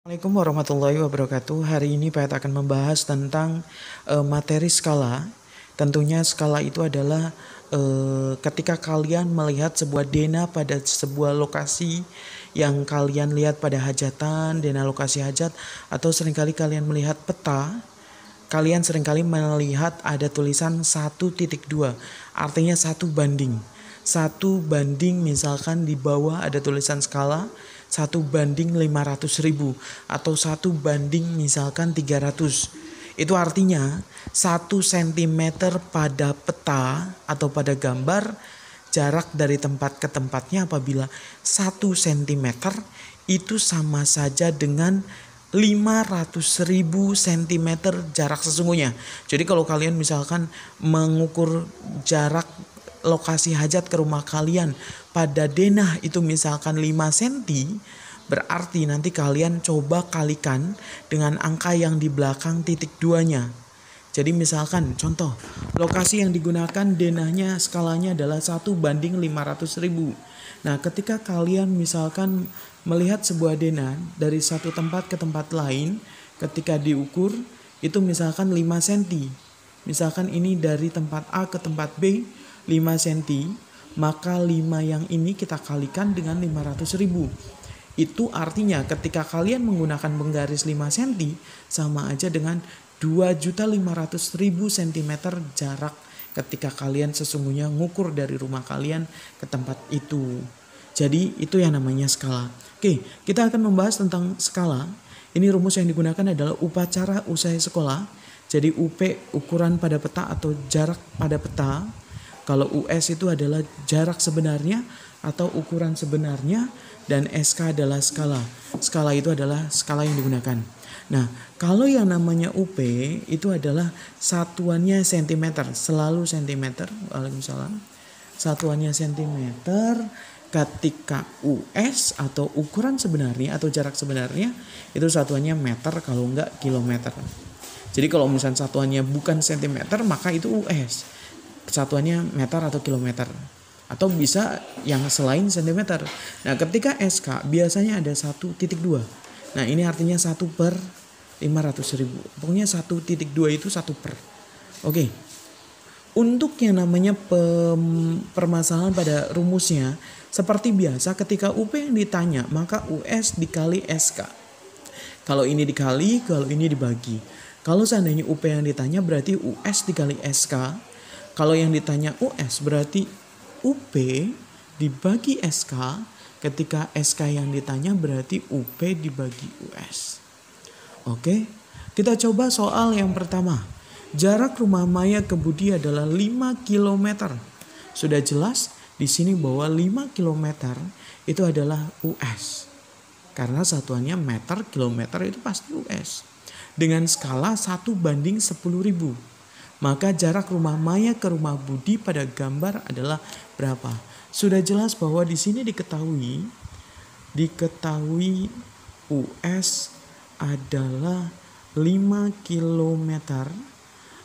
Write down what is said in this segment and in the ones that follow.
Assalamualaikum warahmatullahi wabarakatuh. Hari ini Pak akan membahas tentang materi skala. Tentunya skala itu adalah ketika kalian melihat sebuah dena pada sebuah lokasi yang kalian lihat pada hajatan, dena lokasi hajat, atau seringkali kalian melihat peta, kalian seringkali melihat ada tulisan 1.2, artinya 1 banding. 1 banding, misalkan di bawah ada tulisan skala 1 banding 500.000 atau 1 banding misalkan 300. Itu artinya 1 cm pada peta atau pada gambar, jarak dari tempat ke tempatnya apabila 1 cm itu sama saja dengan 500.000 cm jarak sesungguhnya. Jadi kalau kalian misalkan mengukur jarak lokasi hajat ke rumah kalian pada denah itu misalkan 5 cm, berarti nanti kalian coba kalikan dengan angka yang di belakang titik 2-nya. Jadi misalkan contoh, lokasi yang digunakan denahnya skalanya adalah 1 banding 500.000. Nah, ketika kalian misalkan melihat sebuah denah dari satu tempat ke tempat lain, ketika diukur itu misalkan 5 cm. Misalkan ini dari tempat A ke tempat B 5 cm, maka 5 yang ini kita kalikan dengan 500.000. Itu artinya ketika kalian menggunakan penggaris 5 cm sama aja dengan 2.500.000 cm jarak ketika kalian sesungguhnya ngukur dari rumah kalian ke tempat itu. Jadi itu yang namanya skala. Oke, kita akan membahas tentang skala. Ini rumus yang digunakan adalah upacara usai sekolah. Jadi UP ukuran pada peta atau jarak pada peta. Kalau US itu adalah jarak sebenarnya atau ukuran sebenarnya, dan SK adalah skala. Skala itu adalah skala yang digunakan. Nah, kalau yang namanya UP itu adalah satuannya cm, selalu cm. Waalaikumsalam. Satuannya cm. Ketika US atau ukuran sebenarnya atau jarak sebenarnya itu satuannya meter, kalau enggak kilometer. Jadi kalau misalnya satuannya bukan cm maka itu US. Satuannya meter atau kilometer, atau bisa yang selain sentimeter. Nah, ketika SK biasanya ada 1.2. Nah, ini artinya 1/500.000. Pokoknya 1.2 itu 1/. Oke. Untuk yang namanya permasalahan pada rumusnya, seperti biasa ketika UP yang ditanya maka US dikali SK. Kalau ini dikali, kalau ini dibagi. Kalau seandainya UP yang ditanya berarti US dikali SK. Kalau yang ditanya US berarti UP dibagi SK. Ketika SK yang ditanya berarti UP dibagi US. Oke, kita coba soal yang pertama. Jarak rumah Maya ke Budi adalah 5 km. Sudah jelas di sini bahwa 5 km itu adalah US. Karena satuannya meter, kilometer itu pasti US. Dengan skala 1/10.000. Maka jarak rumah Maya ke rumah Budi pada gambar adalah berapa? Sudah jelas bahwa di sini diketahui US adalah 5 km.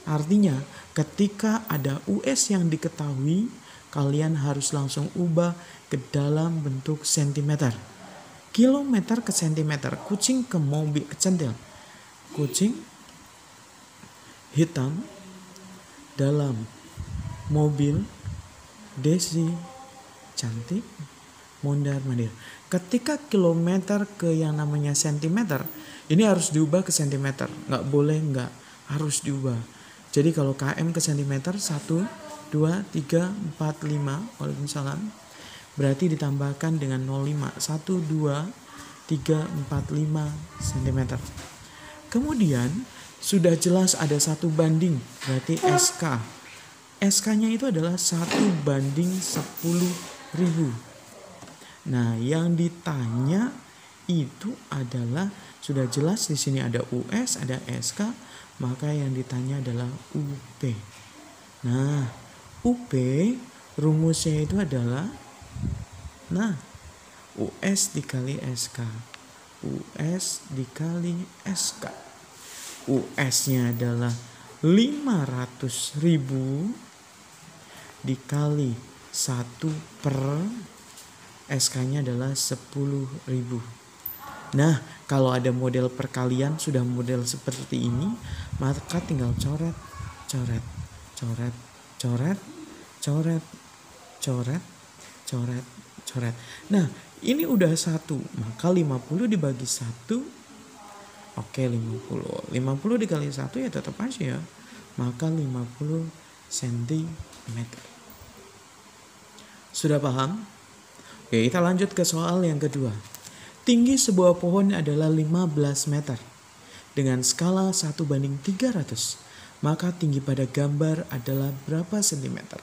Artinya ketika ada US yang diketahui, kalian harus langsung ubah ke dalam bentuk cm. Kilometer ke cm, kucing ke mobil kecentil. Kucing hitam dalam mobil Desi cantik mondar-mandir. Ketika kilometer ke yang namanya sentimeter, ini harus diubah ke sentimeter. Nggak boleh nggak, harus diubah. Jadi kalau km ke sentimeter 1, 2, 3, 4, 5. Waalaikumsalam. Berarti ditambahkan dengan 0,5. 1, 2, 3, 4, 5 cm. Kemudian sudah jelas ada 1 banding, berarti SK. SK-nya itu adalah 1/10.000. Nah, yang ditanya itu adalah sudah jelas di sini ada US, ada SK, maka yang ditanya adalah UP. Nah, UP rumusnya itu adalah US dikali SK. US dikali SK. US-nya adalah 500.000 dikali 1 per SK-nya adalah 10.000. Nah, kalau ada model perkalian sudah model seperti ini, maka tinggal coret, coret, coret, coret, coret, coret, coret, coret. Nah, ini udah 1, maka 50 dibagi 1. Oke, 50. 50 dikali 1 ya tetap aja ya. Maka 50 cm. Sudah paham? Oke, kita lanjut ke soal yang kedua. Tinggi sebuah pohon adalah 15 meter. Dengan skala 1:300, maka tinggi pada gambar adalah berapa sentimeter?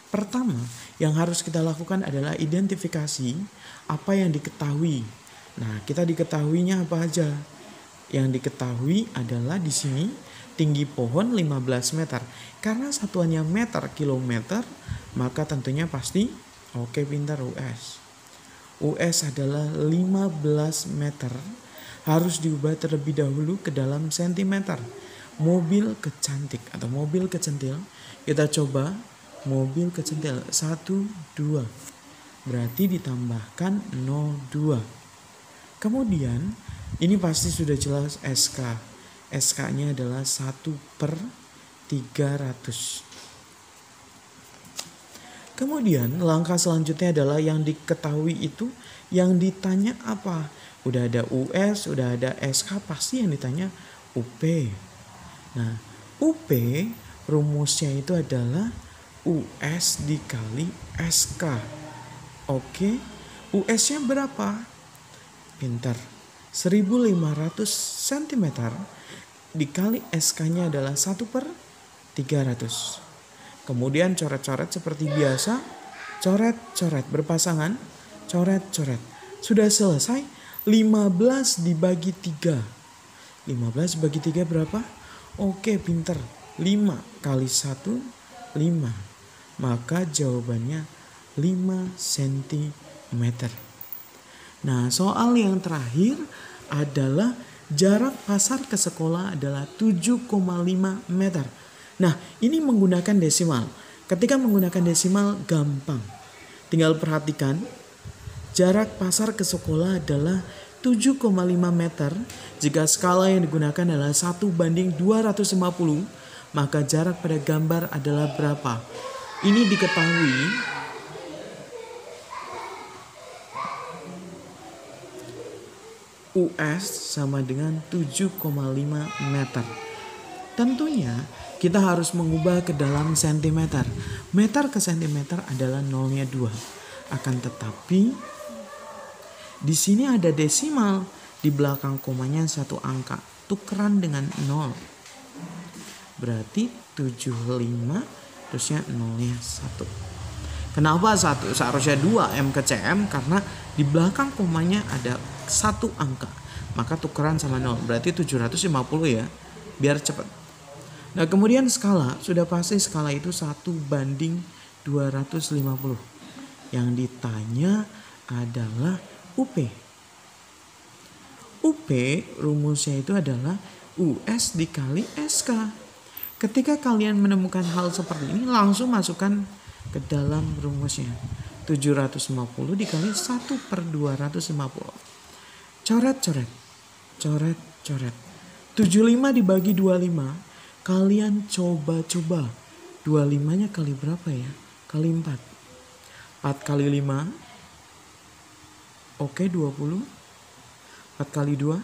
Pertama, yang harus kita lakukan adalah identifikasi apa yang diketahui. Nah, kita diketahuinya apa aja? Yang diketahui adalah di sini tinggi pohon 15 meter. Karena satuannya meter kilometer, maka tentunya pasti oke pintar US. US adalah 15 meter. Harus diubah terlebih dahulu ke dalam sentimeter. Mobil kecantik atau mobil kecentil. Kita coba mobil kecentil 1, 2. Berarti ditambahkan 0,2. Kemudian ini pasti sudah jelas SK. SK-nya adalah 1/300. Kemudian langkah selanjutnya adalah yang diketahui itu yang ditanya apa? Udah ada US, udah ada SK, pasti yang ditanya UP. Nah, UP rumusnya itu adalah US dikali SK. Oke, US-nya berapa? Pintar. 1500 cm dikali SK-nya adalah 1/300. Kemudian coret-coret seperti biasa. Coret-coret berpasangan. Coret-coret. Sudah selesai. 15 dibagi 3. 15 bagi 3 berapa? Oke, pinter. 5 kali 1, 5. Maka jawabannya 5 cm. Nah, soal yang terakhir adalah jarak pasar ke sekolah adalah 7,5 meter. Nah, ini menggunakan desimal. Ketika menggunakan desimal gampang. Tinggal perhatikan, jarak pasar ke sekolah adalah 7,5 meter. Jika skala yang digunakan adalah 1:250, maka jarak pada gambar adalah berapa? Ini diketahui US sama dengan 7,5 meter. Tentunya kita harus mengubah ke dalam sentimeter. Meter ke sentimeter adalah 0-nya 2. Akan tetapi di sini ada desimal. Di belakang komanya 1 angka. Tukeran dengan 0. Berarti 75 terusnya 0-nya 1. Kenapa 1? Seharusnya 2 M ke CM karena di belakang komanya ada 1 angka. Maka tukeran sama 0. Berarti 750 ya. Biar cepat. Nah, kemudian skala. Sudah pasti skala itu 1:250. Yang ditanya adalah UP. UP rumusnya itu adalah US dikali SK. Ketika kalian menemukan hal seperti ini, langsung masukkan ke dalam rumusnya. 750 dikali 1/250. Coret-coret. Coret-coret. 75 dibagi 25. Kalian coba-coba. 25-nya kali berapa ya? Kali 4. 4 kali 5. Oke, 20. 4 kali 2.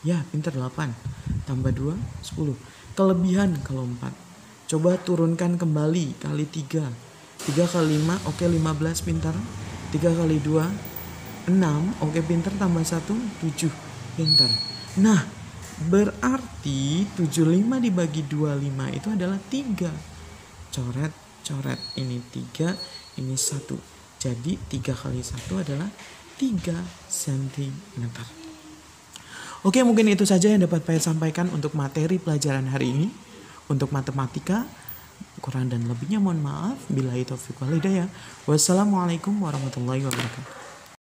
Ya, pintar 8. Tambah 2, 10. Kelebihan kalau 4. Coba turunkan kembali kali 3. 3 kali 5, oke 15 pintar. 3 kali 2, 6. Oke pintar, tambah 1, 7. Pintar. Nah, berarti 75 dibagi 25 itu adalah 3. Coret-coret. Ini 3, ini 1. Jadi 3 kali 1 adalah 3 cm. Oke, mungkin itu saja yang dapat saya sampaikan untuk materi pelajaran hari ini. Untuk matematika, kurang dan lebihnya mohon maaf. Billahi taufiq wal hidayah. Wassalamualaikum warahmatullahi wabarakatuh.